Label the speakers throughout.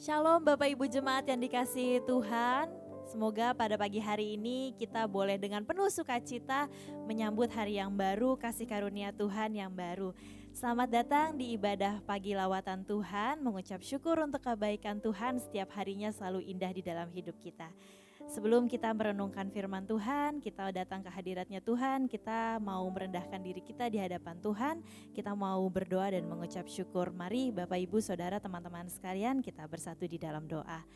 Speaker 1: Shalom Bapak Ibu Jemaat yang dikasihi Tuhan. Semoga pada pagi hari ini kita boleh dengan penuh sukacita menyambut hari yang baru, kasih karunia Tuhan yang baru. Selamat datang di ibadah pagi lawatan Tuhan, mengucap syukur untuk kebaikan Tuhan setiap harinya selalu indah di dalam hidup kita. Sebelum kita merenungkan firman Tuhan, kita datang ke hadiratnya Tuhan, kita mau merendahkan diri kita di hadapan Tuhan, kita mau berdoa dan mengucap syukur. Mari Bapak Ibu Saudara teman-teman sekalian kita bersatu di dalam doa.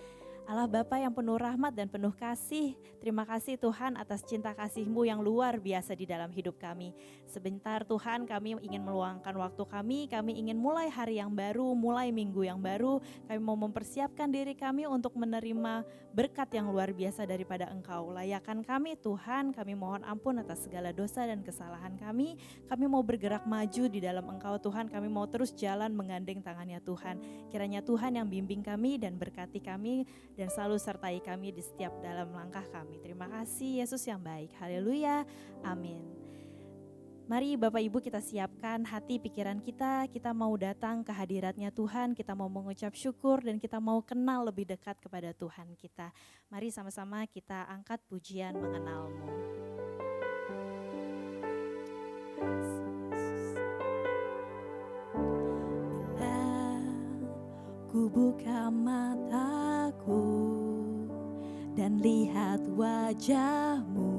Speaker 1: Allah Bapa yang penuh rahmat dan penuh kasih, terima kasih Tuhan atas cinta kasih-Mu yang luar biasa di dalam hidup kami. Sebentar Tuhan kami ingin meluangkan waktu kami ingin mulai hari yang baru, mulai minggu yang baru, kami mau mempersiapkan diri kami untuk menerima berkat yang luar biasa daripada Engkau. Layakan kami Tuhan, kami mohon ampun atas segala dosa dan kesalahan kami mau bergerak maju di dalam Engkau Tuhan, kami mau terus jalan menggandeng tangannya Tuhan. Kiranya Tuhan yang bimbing kami dan berkati kami, dan selalu sertai kami di setiap dalam langkah kami. Terima kasih Yesus yang baik. Haleluya. Amin. Mari Bapak Ibu kita siapkan hati pikiran kita mau datang ke hadiratnya Tuhan, kita mau mengucap syukur dan kita mau kenal lebih dekat kepada Tuhan kita. Mari sama-sama kita angkat pujian mengenal-Mu. Ku buka mataku dan lihat wajah-Mu,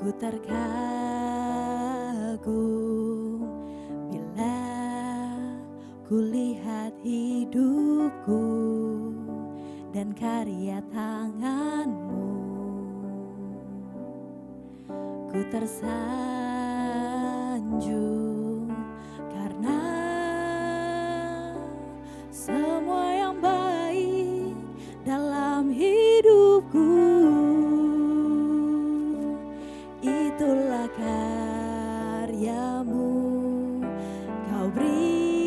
Speaker 1: ku terkagum bila ku lihat hidupku dan karya tangan-Mu, ku tersanjung karena semua yang baik dalam hidupku, itulah karya-Mu. Kau beri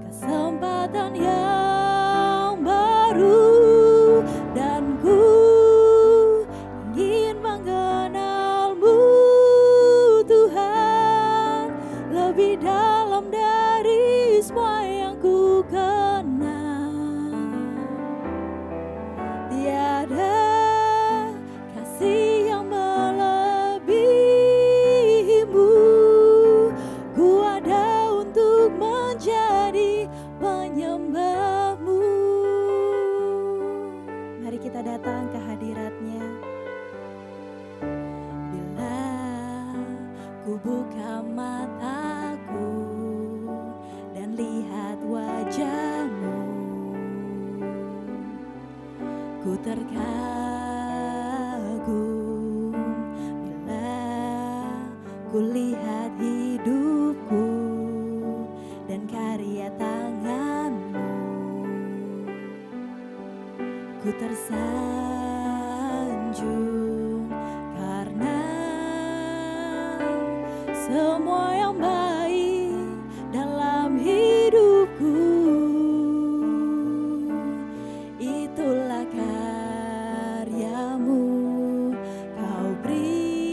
Speaker 1: kesempatan yang baru dan ku ingin mengenal-Mu Tuhan lebih dalam dari semua yang ku kenal. Tiada kasih yang melebihi-Mu, ku ada untuk menjadi penyembah-Mu. Mari kita datang ke hadirat-Nya. Bila ku buka mataku dan lihat wajah-Mu, ku terkagum bila ku lihat hidupku dan karya tangan-Mu, ku tersanjung karena semua yang baik dalam hidupku, itulah karya-Mu. Kau beri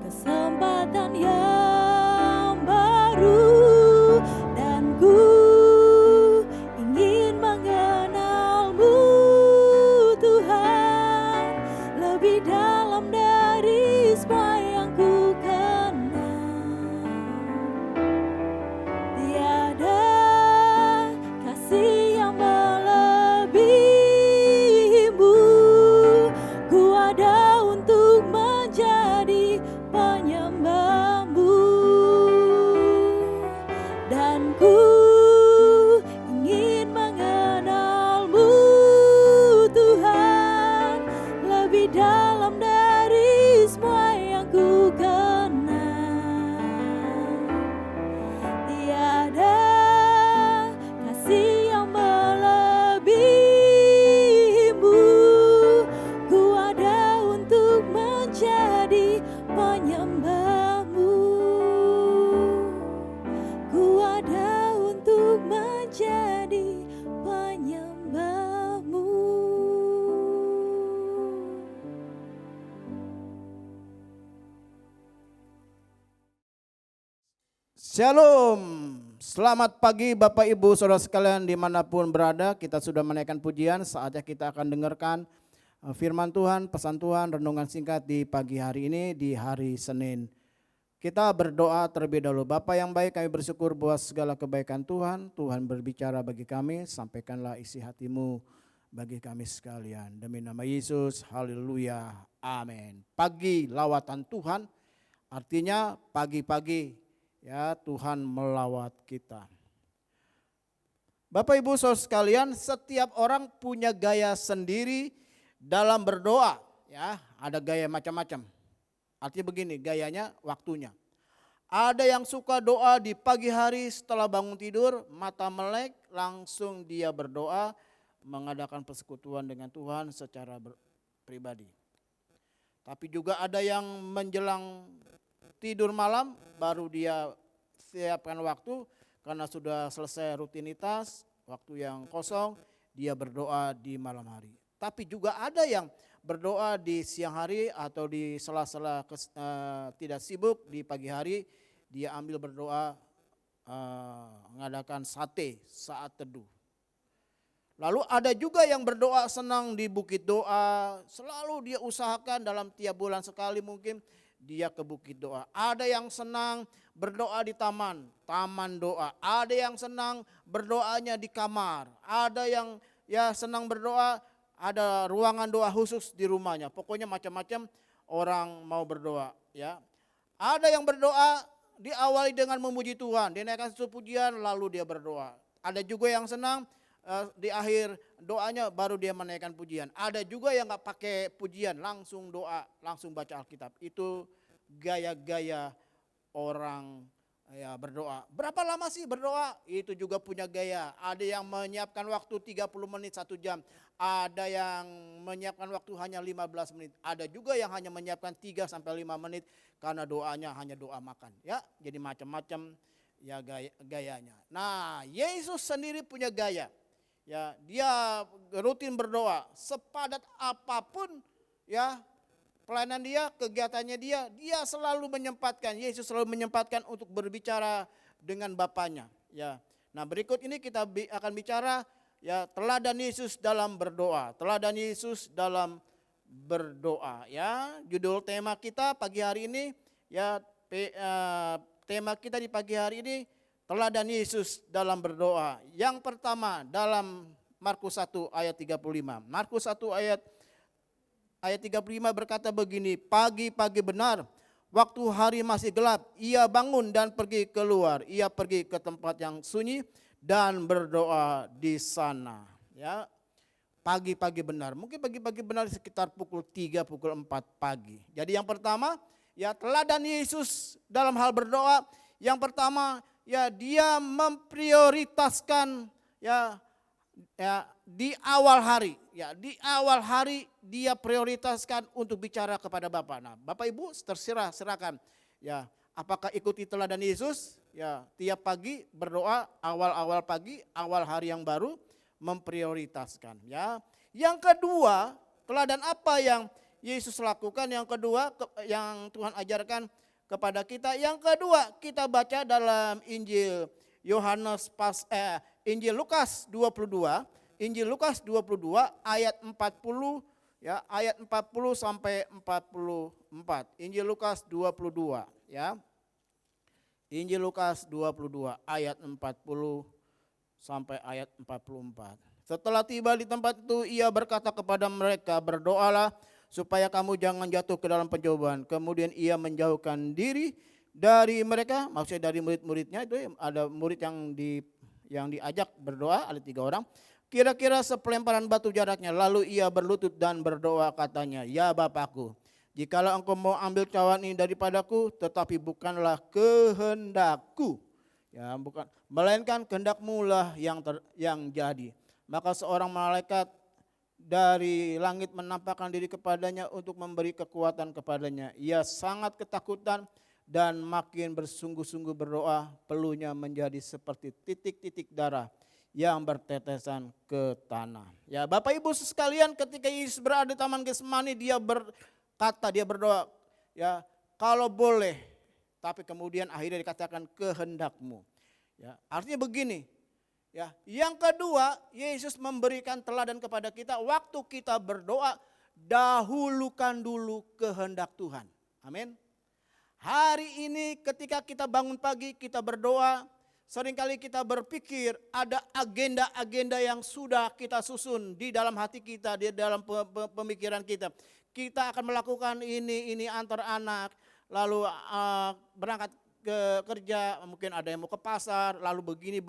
Speaker 1: kesempatan yang baru dan ku ingin mengenal-Mu Tuhan lebih dalam dari semua yang ku kenal.
Speaker 2: Shalom, selamat pagi Bapak Ibu Saudara sekalian dimanapun berada. Kita sudah menaikkan pujian, saatnya kita akan dengarkan firman Tuhan, pesan Tuhan, renungan singkat di pagi hari ini di hari Senin. Kita berdoa terlebih dahulu. Bapa yang baik, kami bersyukur buat segala kebaikan Tuhan. Tuhan berbicara bagi kami, sampaikanlah isi hatimu bagi kami sekalian. Demi nama Yesus, haleluya, amin. Pagi lawatan Tuhan, artinya pagi-pagi ya Tuhan melawat kita. Bapak Ibu Saudara sekalian, setiap orang punya gaya sendiri dalam berdoa. Ya, ada gaya macam-macam. Artinya begini, gayanya waktunya. Ada yang suka doa di pagi hari setelah bangun tidur, mata melek, langsung dia berdoa, mengadakan persekutuan dengan Tuhan secara pribadi. Tapi juga ada yang menjelang tidur malam baru dia siapkan waktu karena sudah selesai rutinitas, waktu yang kosong, dia berdoa di malam hari. Tapi juga ada yang berdoa di siang hari atau di sela-sela tidak sibuk di pagi hari, dia ambil berdoa mengadakan sate saat teduh. Lalu ada juga yang berdoa senang di bukit doa, selalu dia usahakan dalam tiap bulan sekali mungkin dia ke bukit doa. Ada yang senang berdoa di taman doa. Ada yang senang berdoanya di kamar. Ada yang senang berdoa, ada ruangan doa khusus di rumahnya. Pokoknya macam-macam orang mau berdoa. Ya, ada yang berdoa diawali dengan memuji Tuhan, dinaikkan suatu pujian lalu dia berdoa. Ada juga yang senang di akhir doanya baru dia menaikkan pujian. Ada juga yang gak pakai pujian, langsung doa, langsung baca Alkitab. Itu gaya-gaya orang ya berdoa. Berapa lama sih berdoa? Itu juga punya gaya. Ada yang menyiapkan waktu 30 menit 1 jam. Ada yang menyiapkan waktu hanya 15 menit. Ada juga yang hanya menyiapkan 3 sampai 5 menit karena doanya hanya doa makan. Ya, jadi macam-macam ya gayanya. Nah, Yesus sendiri punya gaya. Ya, dia rutin berdoa sepadat apapun ya pelayanan dia, kegiatannya dia selalu menyempatkan, Yesus selalu menyempatkan untuk berbicara dengan Bapanya. Ya, nah berikut ini kita akan bicara ya teladan Yesus dalam berdoa, teladan Yesus dalam berdoa. Ya, judul tema kita pagi hari ini ya tema kita di pagi hari ini teladan Yesus dalam berdoa. Yang pertama dalam Markus 1 ayat 35. Markus 1 ayat 35 berkata begini, pagi-pagi benar, waktu hari masih gelap, ia bangun dan pergi keluar. Ia pergi ke tempat yang sunyi dan berdoa di sana. Ya, pagi-pagi benar. Mungkin pagi-pagi benar sekitar pukul 3, pukul 4 pagi. Jadi yang pertama, ya teladan Yesus dalam hal berdoa. Yang pertama, ya dia memprioritaskan ya di awal hari. Ya, di awal hari dia prioritaskan untuk bicara kepada Bapa. Nah, Bapak Ibu terserah, serahkan. Ya, apakah ikuti teladan Yesus? Ya, tiap pagi berdoa awal-awal pagi, awal hari yang baru memprioritaskan. Ya, yang kedua, teladan apa yang Yesus lakukan? Yang kedua yang Tuhan ajarkan kepada kita. Yang kedua kita baca dalam Injil Injil Lukas 22. Injil Lukas 22 ayat 40 ya, ayat 40 sampai 44. Injil Lukas 22 ya. Injil Lukas 22 ayat 40 sampai ayat 44. Setelah tiba di tempat itu ia berkata kepada mereka, berdoalah supaya kamu jangan jatuh ke dalam pencobaan. Kemudian ia menjauhkan diri dari mereka, maksudnya dari murid-muridnya. Itu ada murid yang diajak berdoa, ada 3 orang. Kira-kira sepelemparan batu jaraknya. Lalu ia berlutut dan berdoa katanya, ya Bapakku, jikalau engkau mau ambil cawan ini daripadaku, tetapi bukanlah kehendakku, ya bukan, melainkan kehendakmu lah yang jadi. Maka seorang malaikat dari langit menampakkan diri kepadanya untuk memberi kekuatan kepadanya. Ia sangat ketakutan dan makin bersungguh-sungguh berdoa, peluhnya menjadi seperti titik-titik darah yang bertetesan ke tanah. Ya, Bapak Ibu sekalian, ketika Yesus berada di Taman Getsemani, dia berdoa, ya, kalau boleh tapi kemudian akhirnya dikatakan kehendakmu. Ya, artinya begini. Ya, yang kedua, Yesus memberikan teladan kepada kita waktu kita berdoa, dahulukan dulu kehendak Tuhan. Amin. Hari ini ketika kita bangun pagi, kita berdoa, seringkali kita berpikir ada agenda-agenda yang sudah kita susun di dalam hati kita, di dalam pemikiran kita. Kita akan melakukan ini antar anak, lalu berangkat ke kerja, mungkin ada yang mau ke pasar, lalu begini.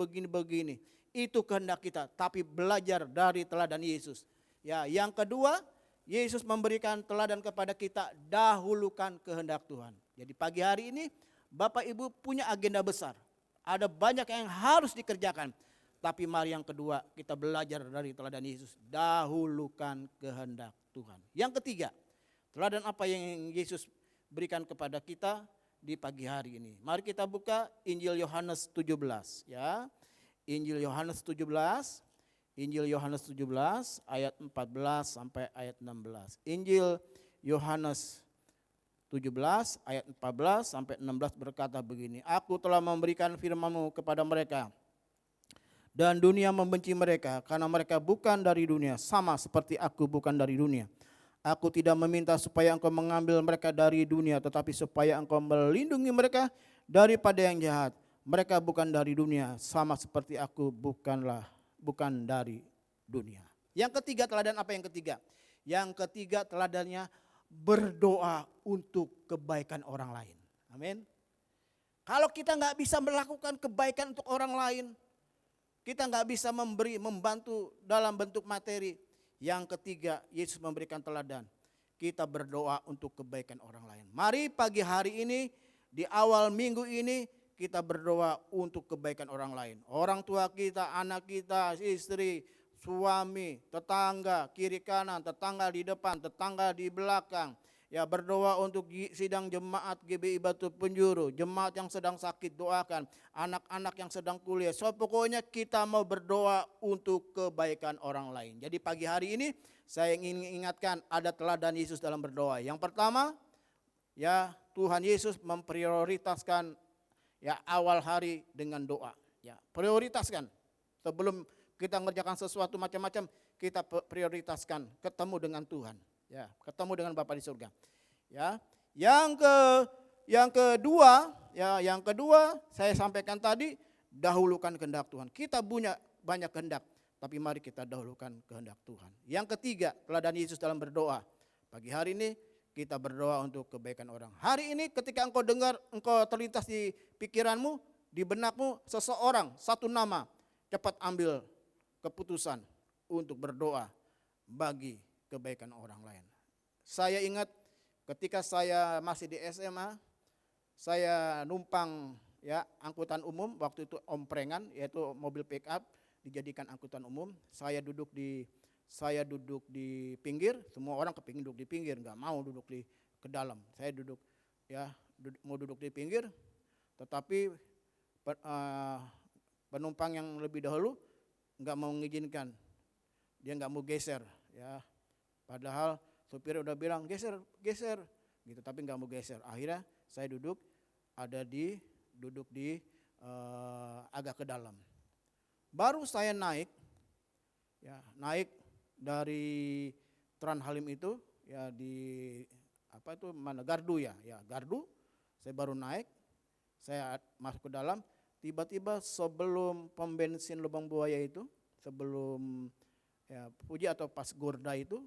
Speaker 2: Itu kehendak kita, tapi belajar dari teladan Yesus. Ya, yang kedua, Yesus memberikan teladan kepada kita, dahulukan kehendak Tuhan. Jadi pagi hari ini Bapak Ibu punya agenda besar. Ada banyak yang harus dikerjakan. Tapi mari yang kedua, kita belajar dari teladan Yesus, dahulukan kehendak Tuhan. Yang ketiga, teladan apa yang Yesus berikan kepada kita di pagi hari ini? Mari kita buka Injil Yohanes 17 ya. Injil Yohanes 17 ayat 14 sampai ayat 16. Injil Yohanes 17 ayat 14 sampai 16 berkata begini. Aku telah memberikan firman-Mu kepada mereka, dan dunia membenci mereka karena mereka bukan dari dunia, sama seperti aku bukan dari dunia. Aku tidak meminta supaya engkau mengambil mereka dari dunia, tetapi supaya engkau melindungi mereka daripada yang jahat. Mereka bukan dari dunia, sama seperti aku bukan dari dunia. Yang ketiga, teladan apa yang ketiga? Yang ketiga teladannya berdoa untuk kebaikan orang lain. Amin. Kalau kita nggak bisa melakukan kebaikan untuk orang lain, kita nggak bisa membantu dalam bentuk materi. Yang ketiga, Yesus memberikan teladan. Kita berdoa untuk kebaikan orang lain. Mari pagi hari ini, di awal minggu ini, kita berdoa untuk kebaikan orang lain. Orang tua kita, anak kita, istri, suami, tetangga, kiri kanan, tetangga di depan, tetangga di belakang. Ya, berdoa untuk sidang jemaat GBI Batu Penjuru, jemaat yang sedang sakit doakan, anak-anak yang sedang kuliah. So pokoknya kita mau berdoa untuk kebaikan orang lain. Jadi pagi hari ini saya ingin ingatkan ada teladan Yesus dalam berdoa. Yang pertama, ya Tuhan Yesus memprioritaskan ya awal hari dengan doa. Ya, prioritaskan. Sebelum kita mengerjakan sesuatu macam-macam, kita prioritaskan ketemu dengan Tuhan. Ya, ketemu dengan Bapa di surga. Ya, yang kedua saya sampaikan tadi, dahulukan kehendak Tuhan. Kita punya banyak kehendak, tapi mari kita dahulukan kehendak Tuhan. Yang ketiga, teladan Yesus dalam berdoa. Pagi hari ini kita berdoa untuk kebaikan orang. Hari ini ketika engkau dengar, engkau terlintas di pikiranmu, di benakmu seseorang, satu nama, cepat ambil keputusan untuk berdoa bagi kebaikan orang lain. Saya ingat ketika saya masih di SMA, saya numpang ya angkutan umum, waktu itu omprengan, yaitu mobil pick up dijadikan angkutan umum. Saya duduk di pinggir, semua orang kepingin duduk di pinggir, nggak mau duduk ke dalam. Saya mau duduk di pinggir, tetapi penumpang yang lebih dahulu nggak mau mengizinkan, dia nggak mau geser, ya. Padahal supir udah bilang geser, gitu, tapi nggak mau geser. Akhirnya saya duduk di agak ke dalam. Baru saya naik dari Trans Halim itu, ya di Gardu ya, Gardu. Saya baru naik, saya masuk ke dalam. Tiba-tiba sebelum pom bensin Lubang Buaya itu, sebelum ya Puji atau pas Gorda itu,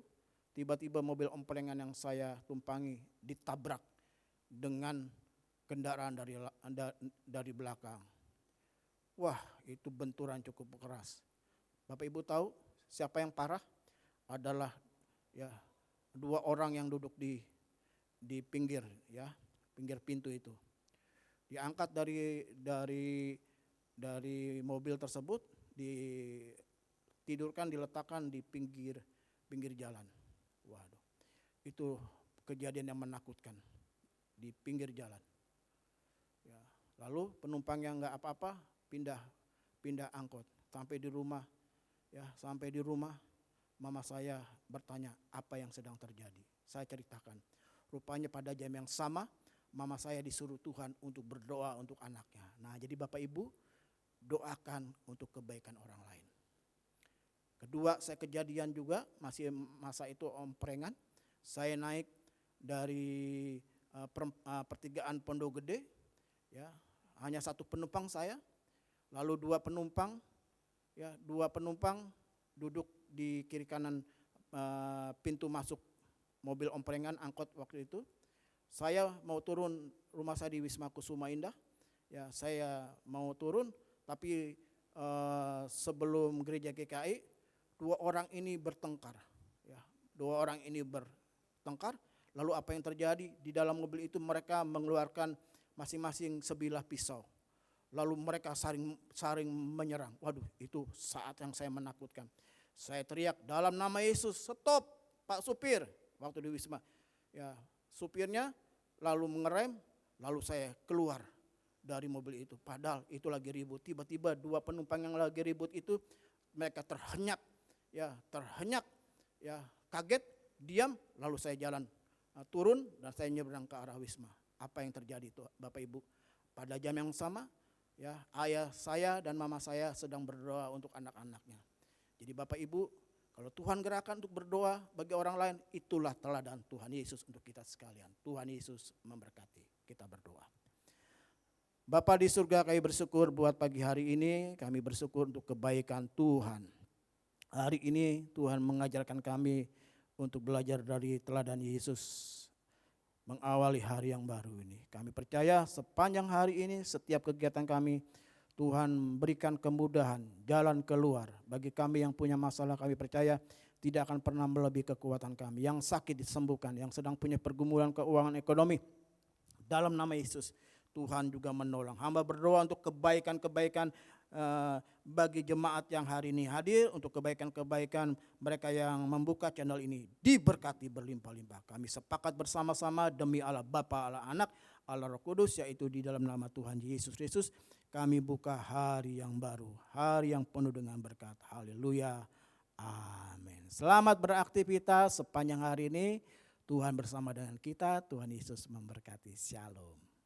Speaker 2: tiba-tiba mobil omplengan yang saya tumpangi ditabrak dengan kendaraan dari belakang. Wah, itu benturan cukup keras. Bapak Ibu tahu siapa yang parah? Adalah ya 2 orang yang duduk di pinggir, ya, pinggir pintu itu. Diangkat dari mobil tersebut, diletakkan di pinggir jalan. Waduh, itu kejadian yang menakutkan di pinggir jalan. Ya, lalu penumpang yang nggak apa-apa pindah angkot sampai di rumah. Ya, sampai di rumah mama saya bertanya apa yang sedang terjadi. Saya ceritakan. Rupanya pada jam yang sama mama saya disuruh Tuhan untuk berdoa untuk anaknya. Nah, jadi Bapak Ibu, doakan untuk kebaikan orang lain. Kedua, saya kejadian juga, masih masa itu omprengan. Saya naik dari pertigaan Pondok Gede, ya, hanya satu penumpang saya, lalu dua penumpang duduk di kiri kanan pintu masuk mobil omprengan angkot waktu itu. Saya mau turun, rumah saya di Wisma Kusuma Indah, ya, saya mau turun, tapi sebelum gereja GKI, dua orang ini bertengkar. Lalu apa yang terjadi? Di dalam mobil itu mereka mengeluarkan masing-masing sebilah pisau. Lalu mereka saling menyerang. Waduh, itu saat yang saya menakutkan. Saya teriak, dalam nama Yesus, stop Pak Supir. Waktu di Wisma, ya, supirnya lalu mengerem, lalu saya keluar dari mobil itu. Padahal itu lagi ribut. Tiba-tiba dua penumpang yang lagi ribut itu, mereka terhenyak, ya, kaget, diam, lalu saya jalan turun dan saya nyebrang ke arah Wisma. Apa yang terjadi itu Bapak Ibu? Pada jam yang sama, ya, ayah saya dan mama saya sedang berdoa untuk anak-anaknya. Jadi Bapak Ibu, kalau Tuhan gerakan untuk berdoa bagi orang lain, itulah teladan Tuhan Yesus untuk kita sekalian. Tuhan Yesus memberkati. Kita berdoa. Bapa di surga, kami bersyukur buat pagi hari ini. Kami bersyukur untuk kebaikan Tuhan. Hari ini Tuhan mengajarkan kami untuk belajar dari teladan Yesus mengawali hari yang baru ini. Kami percaya sepanjang hari ini setiap kegiatan kami Tuhan berikan kemudahan, jalan keluar. Bagi kami yang punya masalah, kami percaya tidak akan pernah melebihi kekuatan kami. Yang sakit disembuhkan, yang sedang punya pergumulan keuangan ekonomi, dalam nama Yesus Tuhan juga menolong. Hamba berdoa untuk kebaikan-kebaikan bagi jemaat yang hari ini hadir, untuk kebaikan-kebaikan mereka yang membuka channel ini diberkati berlimpah-limpah. Kami sepakat bersama-sama demi Allah Bapa, Allah Anak, Allah Roh Kudus, yaitu di dalam nama Tuhan Yesus Kristus kami buka hari yang baru, hari yang penuh dengan berkat. Haleluya, amin. Selamat beraktivitas sepanjang hari ini. Tuhan bersama dengan kita. Tuhan Yesus memberkati. Shalom.